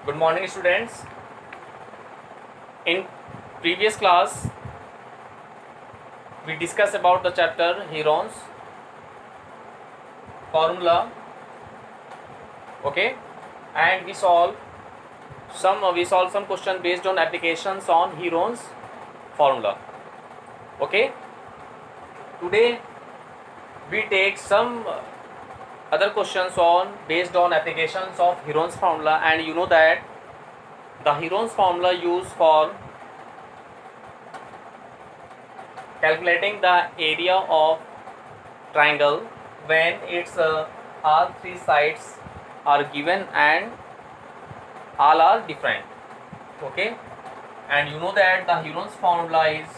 Good morning, students. In previous class, we discussed about the chapter Heron's formula. Okay, and we solved some question based on applications on Heron's formula. Okay, today we take some other questions on based on applications of Heron's formula, and you know that the Heron's formula used for calculating the area of triangle when its all three sides are given and all are different. Okay, and you know that the Heron's formula is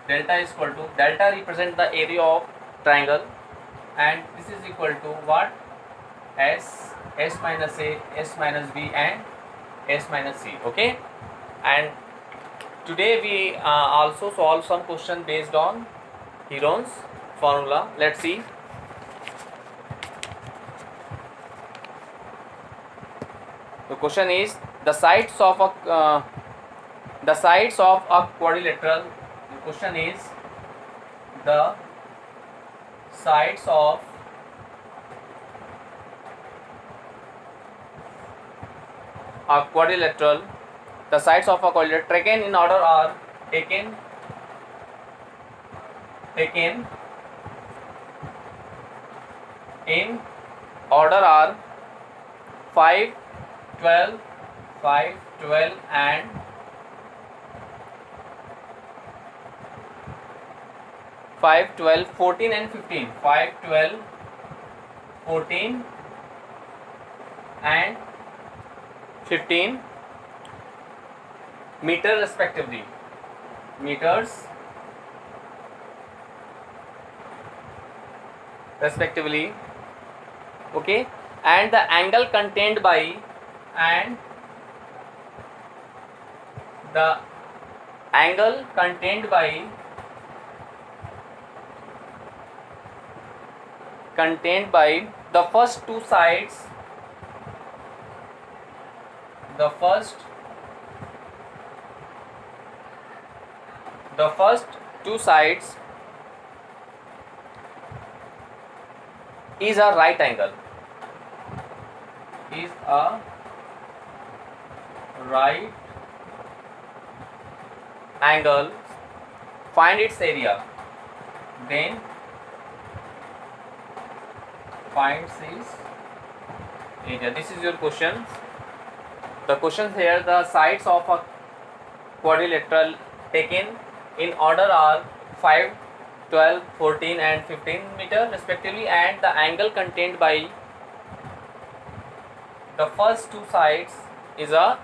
delta is equal to delta represent the area of triangle, and this is equal to what? S minus A, S minus B, and S minus C. Okay, and today we also solve some question based on Heron's formula. Let's see. The question is the sides of a quadrilateral. The question is the sides of a quadrilateral. The sides of a quadrilateral taken in order are taken in order are 5, 12, 5, 12 and 5, 12, 14 and 15. 5, 12, 14 and 15 meter respectively. Meters respectively. Okay, and the angle contained by the first two sides, the first two sides is a right angle, find its area, then finds its area. This is your question. The question here, the sides of a quadrilateral taken in order are 5, 12, 14 and 15 meter respectively, and the angle contained by the first two sides is a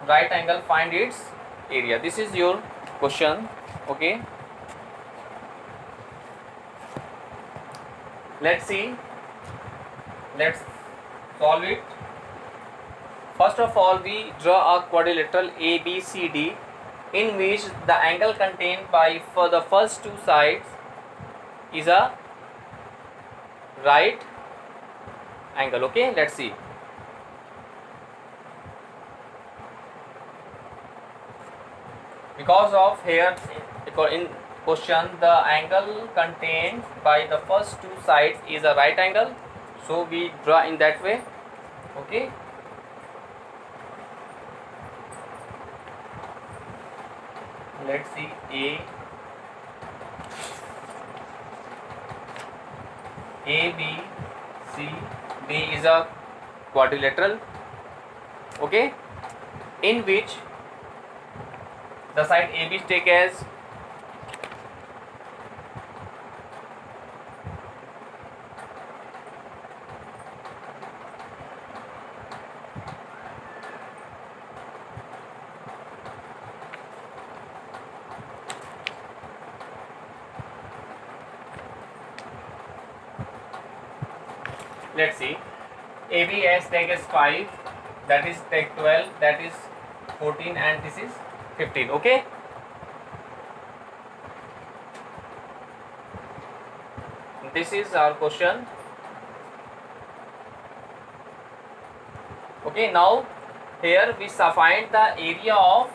right angle, find its area. This is your question. Okay, let's see, let's solve it. First of all, we draw a quadrilateral ABCD in which the angle contained by for the first two sides is a right angle. Okay, let's see. Because of here in question the angle contained by the first two sides is a right angle, so we draw in that way. Okay, let's see. A B C D is a quadrilateral. Okay, in which the side AB is taken as let's see. AB as take as 5, that is take 12, that is 14 and this is 15. Okay, this is our question. Okay, now here we find the area of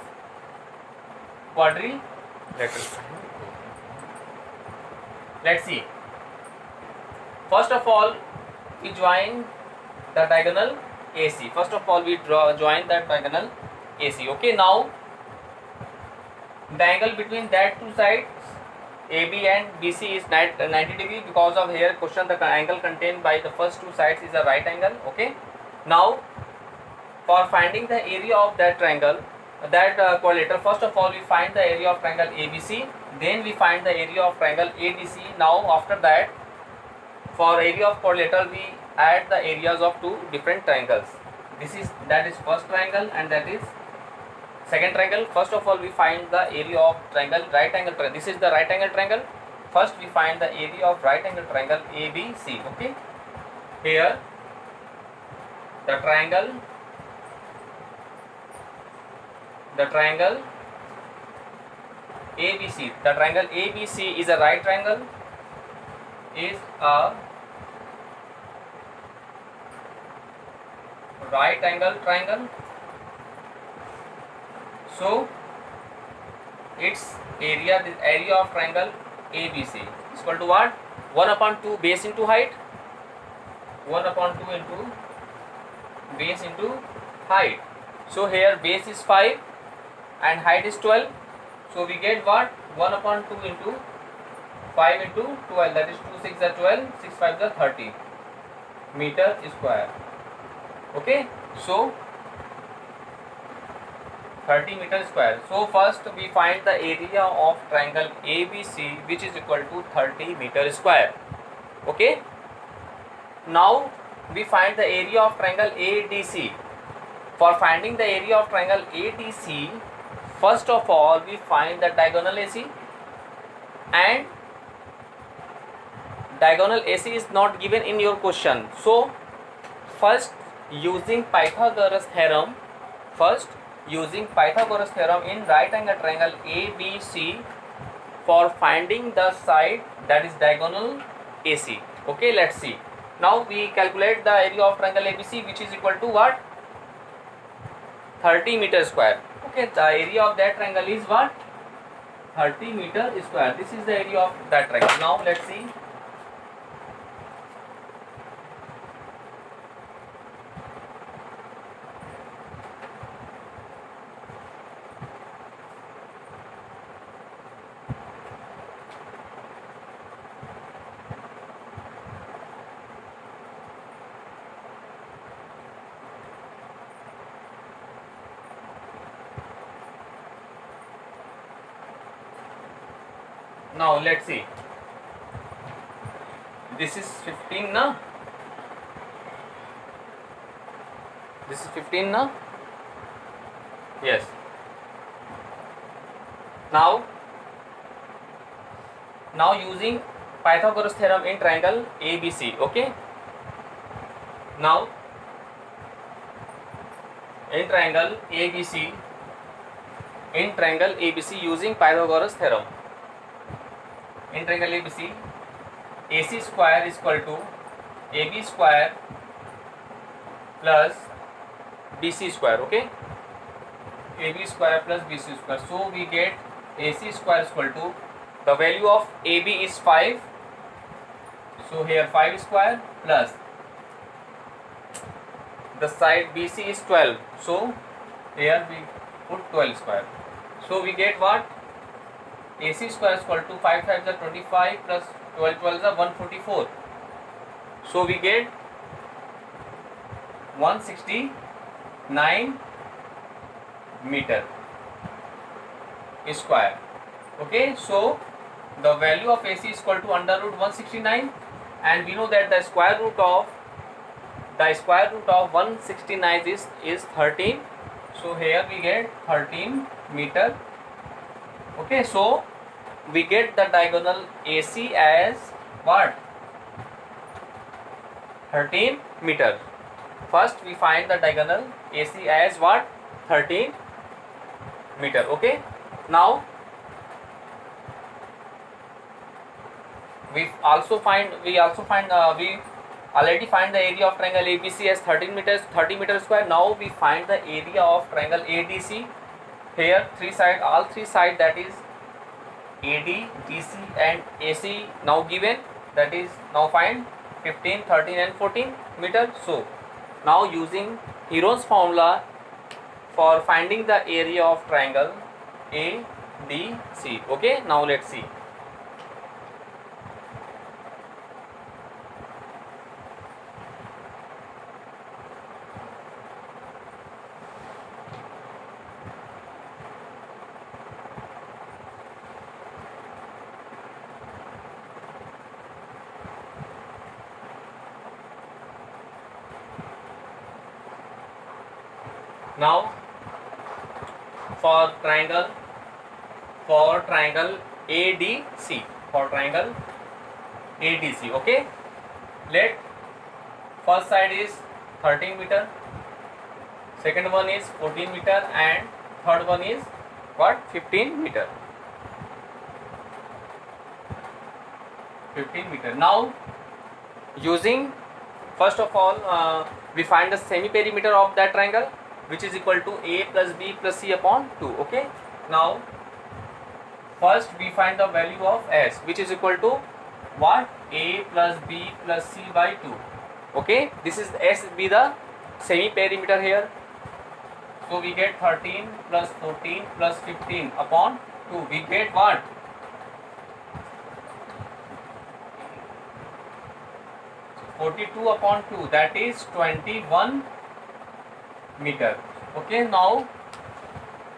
quadrilateral. Let's see. First of all, we join the diagonal AC. First of all, we join that diagonal AC. Okay, now the angle between that two sides AB and BC is 90 degree, because of here question the angle contained by the first two sides is a right angle. Okay, now for finding the area of that triangle, that quadrilateral, first of all we find the area of triangle ABC, then we find the area of triangle ADC. Now after that, for area of quadrilateral we add the areas of two different triangles. That is first triangle and that is second triangle. First of all we find the area of triangle right angle triangle. This is the right angle triangle. First we find the area of right angle triangle ABC. Okay, here the triangle ABC. The triangle ABC is a right triangle, is a right angle triangle. So its area, the area of triangle ABC is equal to what? 1/2 base into height. 1/2 into base into height. So here base is 5 and height is 12. So we get what? 1/2 into 5 into 12, that is 2 6 are 12, 6 5 are 30 meter square. Okay, so 30 meter square. So first we find the area of triangle ABC, which is equal to 30 meter square. Okay, now we find the area of triangle ADC. For finding the area of triangle ADC, first of all we find the diagonal AC, and diagonal AC is not given in your question. So first using Pythagoras theorem, in right angle triangle ABC, for finding the side that is diagonal AC. Okay, let's see. Now we calculate the area of triangle ABC, which is equal to what? 30 meter square. Okay, the area of that triangle is what? 30 meter square. This is the area of that triangle. Now let's see. Now let's see. This is 15 na? This is 15 na? Yes. Now using Pythagoras theorem in triangle ABC. Okay. Now in triangle ABC using Pythagoras theorem. In triangle ABC, AC square is equal to AB square plus BC square. Okay, AB square plus BC square. So we get AC square is equal to, the value of AB is 5. So here 5 square plus the side BC is 12. So here we put 12 square. So we get what? AC square is equal to 5 5 is 25 plus 12 12 is 144. So we get 169 meter square. Okay, so the value of AC is equal to under root 169, and we know that the square root of 169 is 13. So here we get 13 meter. Okay, so we get the diagonal AC as what? 13 meter. First we find the diagonal AC as what? 13 meter. Okay, now we already find the area of triangle ABC as 30 meters square. Now we find the area of triangle ADC. Here all three sides, that is AD, DC and AC now given, that is now find 15, 13 and 14 meter. So now using Heron's formula for finding the area of triangle ADC. Okay, now let's see. Now for triangle ADC, okay, let first side is 13 meter, second one is 14 meter and third one is what, 15 meter. Now using, first of all, we find the semi perimeter of that triangle, which is equal to A plus B plus C upon 2. Okay, now first we find the value of S, which is equal to what, A plus B plus C by 2. Okay, this is S be the semi perimeter here. So we get 13 plus 14 plus 15 upon 2. We get what, 42 upon 2, that is 21 meter. Okay, now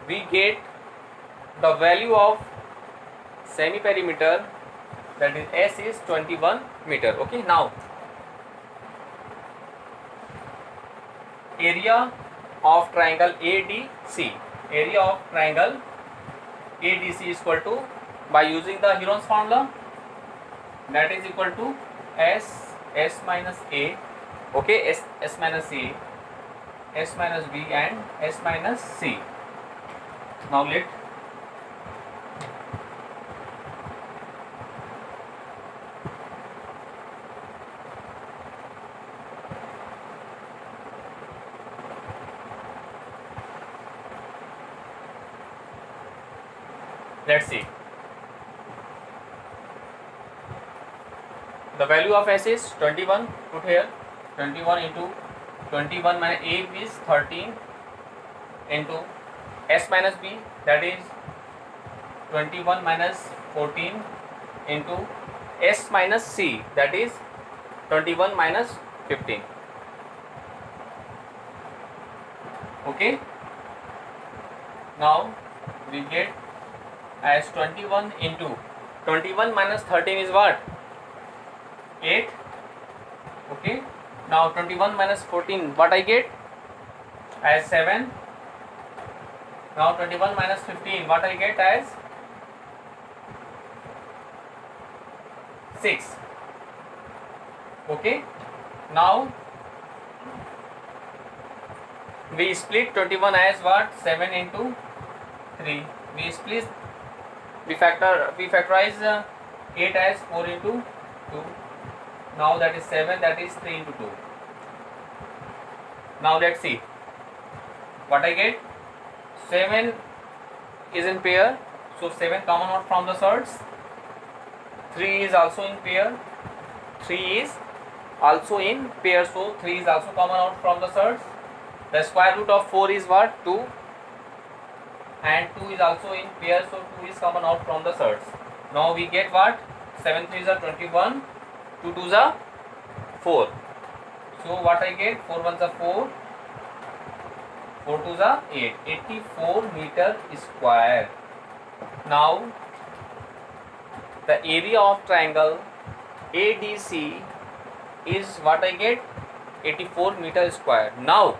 we get the value of semi perimeter, that is S is 21 meter. Okay, now area of triangle ADC, is equal to, by using the Heron's formula, that is equal to S minus A. Okay, S minus A, S minus B and S minus C. Now let's see. The value of S is 21, put here, 21 into 21 minus A is 13 into S minus B, that is 21 minus 14 into S minus C, that is 21 minus 15. Okay, now we get as 21 into 21 minus 13 is what, 8. Okay, now 21 minus 14, what I get, as 7. Now 21 minus 15, what I get, as 6. Okay, now we split 21 as what, 7 into 3. We factorize 8 as 4 into 2. Now that is 7, that is 3 into 2. Now let's see what I get. 7 is in pair, so 7 common out from the surds. 3 is also in pair, so 3 is also common out from the surds. The square root of 4 is what, 2, and 2 is also in pair, so 2 is common out from the surds. Now we get what, 7 3s are 21, 2 2s are 4. So what I get, 4 1s are 4, 4 2s are 8, 84 meter square. Now the area of triangle ADC is what I get, 84 meter square. Now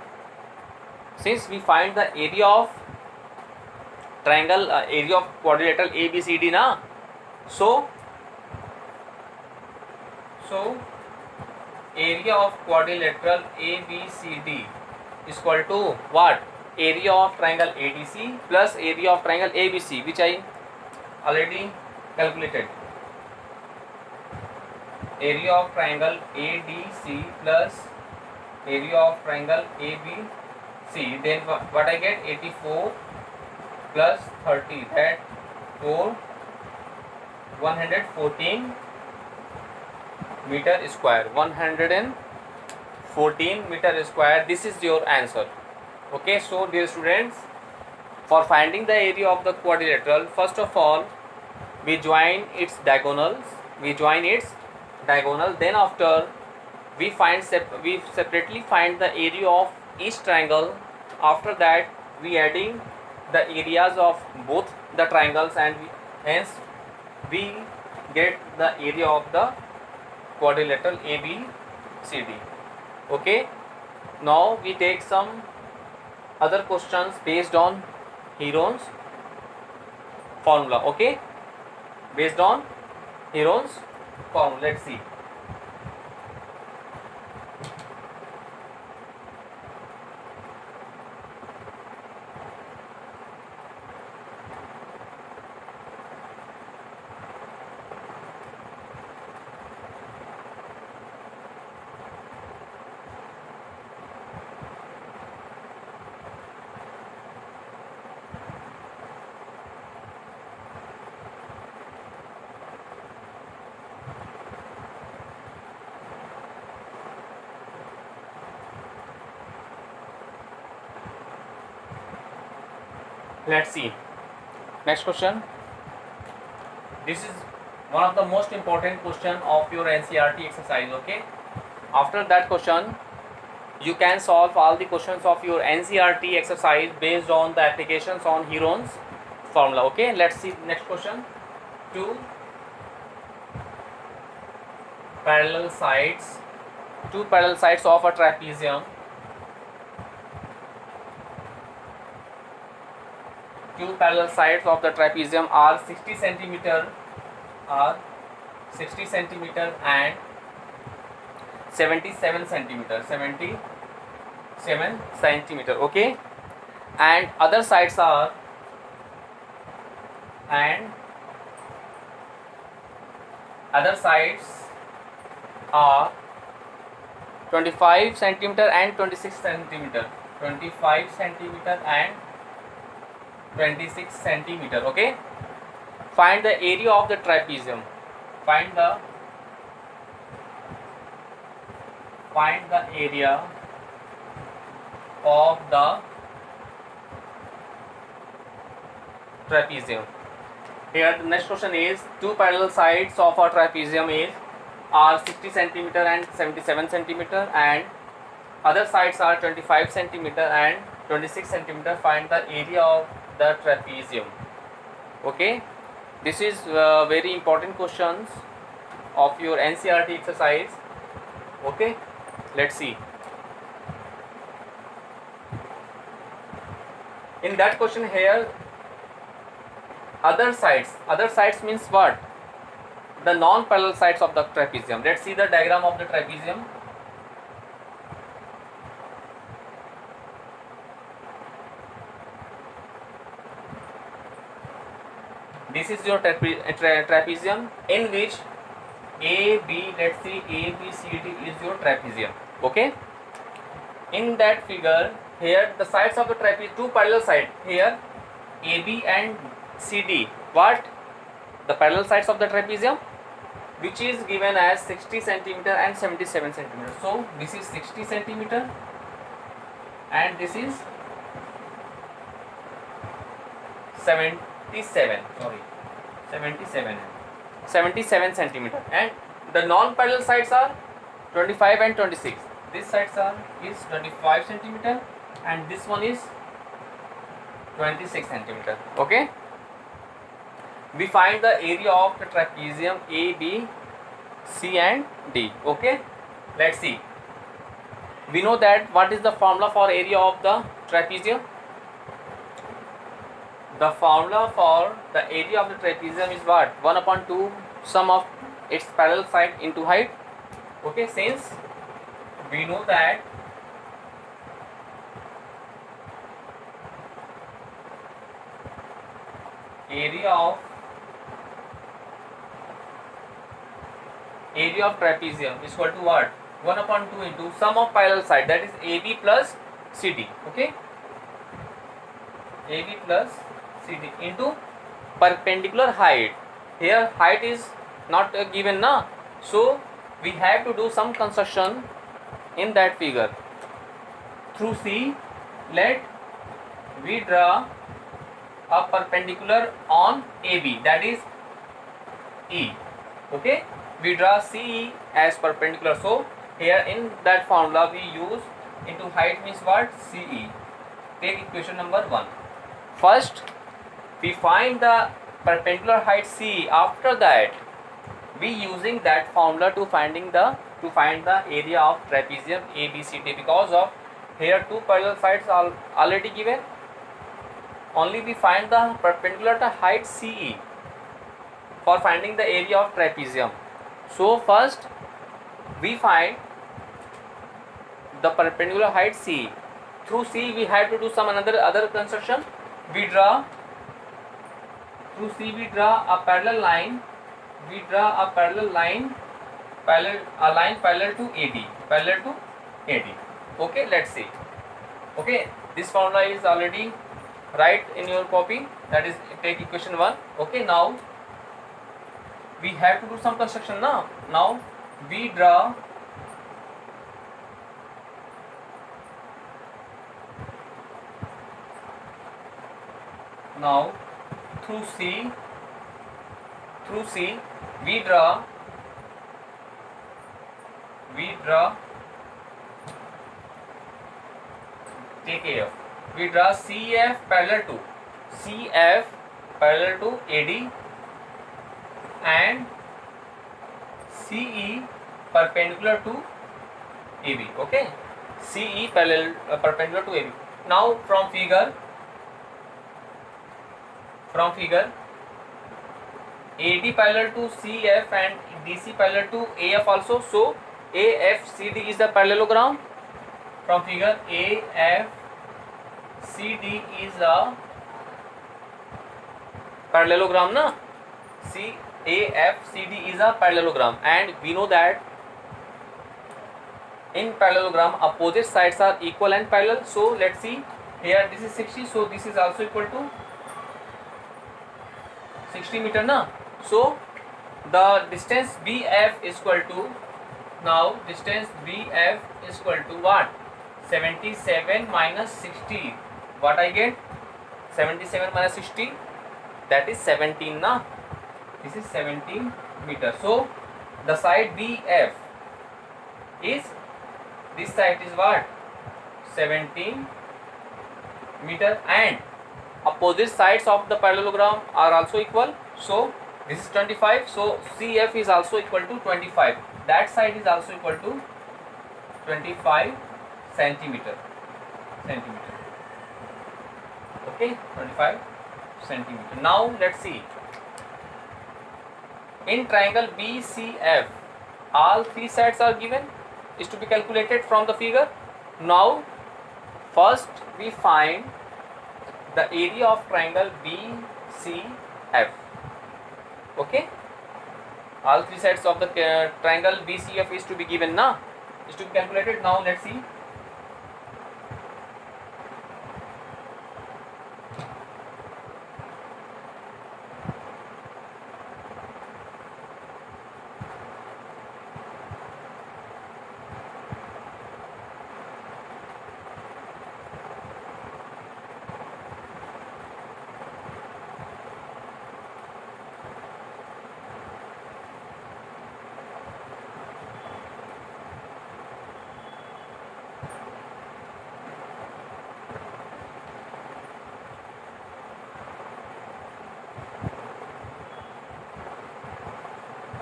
since we find the area of triangle, area of quadrilateral ABCD na, so area of quadrilateral ABCD is equal to what, area of triangle ADC plus area of triangle ABC, which I already calculated. area of triangle ADC plus area of triangle ABC, then what I get, 84 plus 30, that 114 meter square, 114 meter square. This is your answer. Okay, so dear students, for finding the area of the quadrilateral, first of all we join its diagonals, then after we separately find the area of each triangle. After that we adding the areas of both the triangles, and hence we get the area of the quadrilateral ABCD. Okay, now we take some other questions based on Heron's formula. Okay, based on Heron's formula, let's see. Let's see. Next question. This is one of the most important question of your NCERT exercise. Okay. After that question, you can solve all the questions of your NCERT exercise based on the applications on Heron's formula. Okay. Let's see next question. Two parallel sides of a trapezium. Two parallel sides of the trapezium are 60 centimeter and 77 centimeter. Okay, and other sides are 25 centimeter and 26 centimeter. 25 centimeter and 26 centimeter. Okay, find the area of the trapezium. Find the area of the trapezium. Here the next question is, two parallel sides of a trapezium are 60 centimeter and 77 centimeter, and other sides are 25 centimeter and 26 centimeter. Find the area of the trapezium. Okay, this is very important questions of your NCERT exercise. Okay, let's see. In that question here, other sides means what? The non-parallel sides of the trapezium. Let's see the diagram of the trapezium. This is your trapezium in which let's see ABCD is your trapezium. Okay, in that figure here the sides of the trapezium, two parallel sides here, AB and CD. What? The parallel sides of the trapezium, which is given as 60 centimeter and 77 centimeter. So this is 60 centimeter and this is 77 centimeter, and the non-parallel sides are 25 and 26. This sides is 25 centimeter and this one is 26 centimeter. Okay, we find the area of the trapezium A, B, C and D. Okay, let's see. We know that what is the formula for area of the trapezium? The formula for the area of the trapezium is what? 1/2 sum of its parallel side into height. Okay, since we know that area of area of trapezium is equal to what? 1 upon 2 into sum of parallel side, that is AB plus CD. Okay, AB plus CD into perpendicular height. Here height is not given na, so we have to do some construction in that figure. Through C, let we draw a perpendicular on AB, that is E. Okay, we draw CE as perpendicular. So here in that formula we use into height means what? CE. Take equation number 1. First we find the perpendicular height CE. After that we using that formula to find the area of trapezium ABCD, because of here two parallel sides are already given. Only we find the perpendicular to height CE for finding the area of trapezium. So first we find the perpendicular height CE. Through C we have to do some other construction. We draw through C, we draw a parallel line. We draw a parallel line, parallel to AD. Okay, let's see. Okay, this formula is already right in your copy. That is, take equation 1. Okay, now we have to do some construction now. Now we draw now through C we draw take AF. We draw CF parallel to AD and CE perpendicular to AB. Okay, CE perpendicular to AB. Now from figure AD parallel to CF and DC parallel to AF also. So AFCD is the parallelogram. From figure AFCD is a parallelogram na. AFCD is a parallelogram, and we know that in parallelogram opposite sides are equal and parallel. So let's see, here this is 60, so this is also equal to 60 meter na. So the distance BF is equal to, now distance BF is equal to what? 77 minus 60. What I get? 77 minus 60, that is 17 na. This is 17 meter. So the side BF is, this side is what? 17 meter, and opposite sides of the parallelogram are also equal. So this is 25. So CF is also equal to 25. That side is also equal to 25 centimeter. Okay, 25 centimeter. Now let's see. In triangle BCF, all three sides are given, is to be calculated from the figure. Now first we find the area of triangle BCF. Okay, all three sides of the triangle BCF is to be given na, is to be calculated. Now let's see.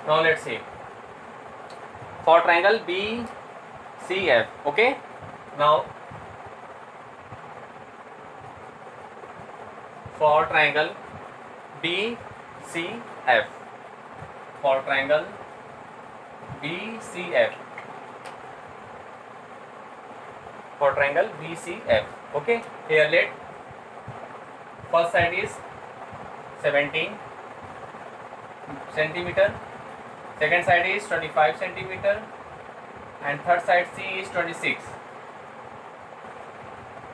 Now let's see, for triangle BCF. Okay, now for triangle BCF, for triangle BCF, for triangle BCF. Okay, here let first side is 17 centimeter, second side is 25 centimeter, and third side C is 26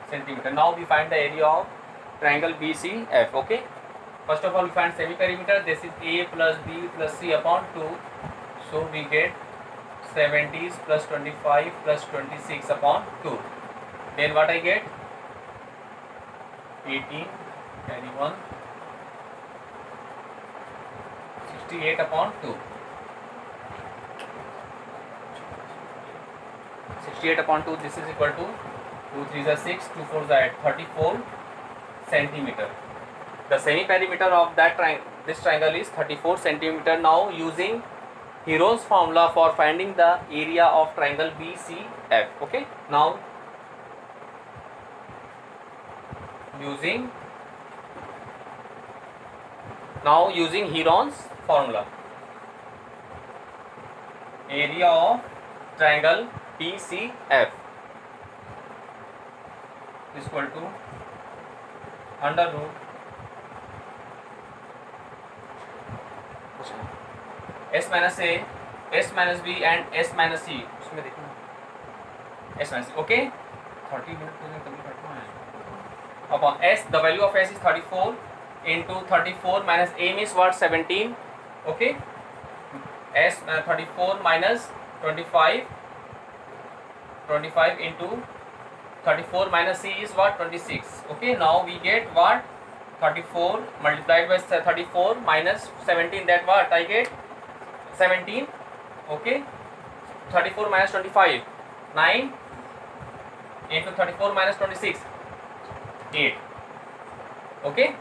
centimeter. Now we find the area of triangle BCF. Okay, first of all we find semi-perimeter. This is A plus B plus C upon 2, so we get 70 plus 25 plus 26 upon 2. Then what I get? 18, carry 1, 68 upon 2. 68 upon 2, this is equal to 2 3s are 6, 2 4s are 8, 34 centimeter. The semi-perimeter of that this triangle is 34 centimeter. Now using Heron's formula for finding the area of triangle BCF. Okay, now using Heron's formula, area of triangle BCF is equal to under root S minus A, S minus B and S minus C. उसमें देखना S minus C. Okay, 30 minutes complete करना है. Upon S, the value of S is 34 into 34 minus A means what? 17. Okay, S 34 minus 25 into 34 minus C is what? 26. Okay, now we get what? 34 multiplied by 34 minus 17, that what I get? 17. Okay, 34 minus 25, 9 into 34 minus 26, 8. Okay,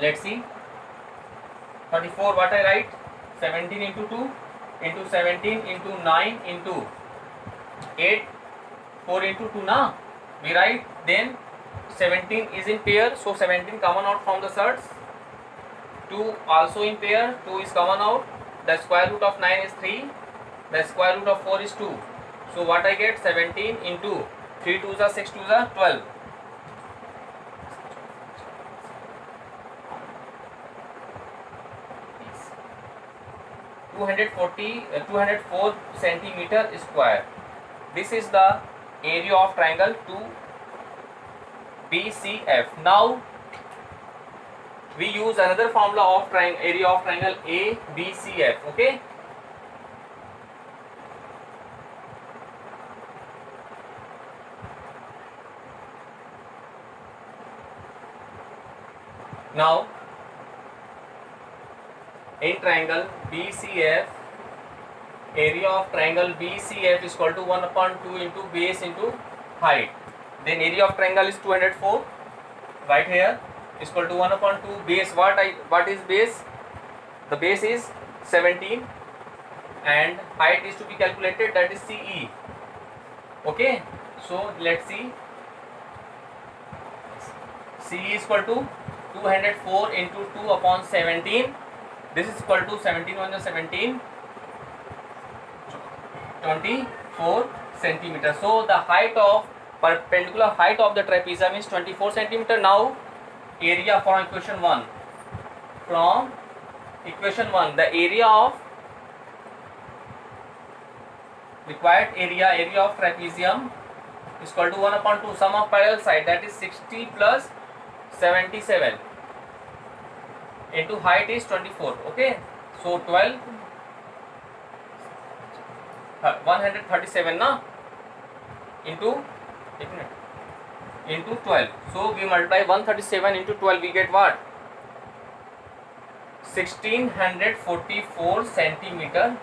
let's see. 34 what I write? 17 into 2 into 17 into 9 into 8, 4 into 2 na we write. Then 17 is in pair, so 17 common out from the surds. 2 also in pair, 2 is common out. The square root of 9 is 3, the square root of 4 is 2. So what I get? 17 into 3 2s are 6 2s are 12. 204 centimeter square. This is the area of triangle 2BCF. Now we use another formula of area of triangle ABCF. Okay, now in triangle BCF, area of triangle BCF is equal to 1 upon 2 into base into height. Then area of triangle is 204 right here is equal to 1 upon 2 base. What is base? The base is 17 and height is to be calculated, that is CE. Okay, so let's see. CE is equal to 204 into 2 upon 17. This is equal to 17 1 17, 24 centimeter. So the height of perpendicular height of the trapezium is 24 centimeter. Now area from equation 1. From equation 1, the area of required area of trapezium is equal to 1 upon 2 sum of parallel side, that is 60 plus 77 into height is 24. Okay, so 12 137 na into 12. So we multiply 137 into 12, we get what? 1644 centimeter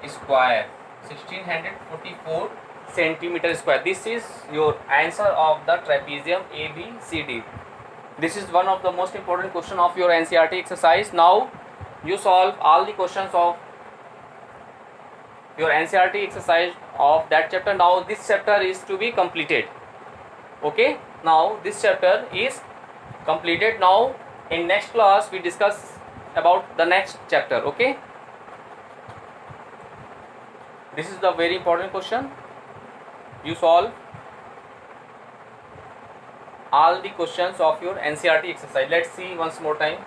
square. 1644 centimeter square. This is your answer of the trapezium ABCD. This is one of the most important question of your NCERT exercise. Now you solve all the questions of your NCERT exercise of that chapter. Now this chapter is to be completed. Okay, now this chapter is completed. Now in next class we discuss about the next chapter. Okay, this is the very important question. You solve all the questions of your NCERT exercise. Let's see once more time.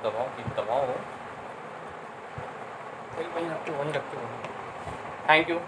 दबाओ। वहीं रख के thank you.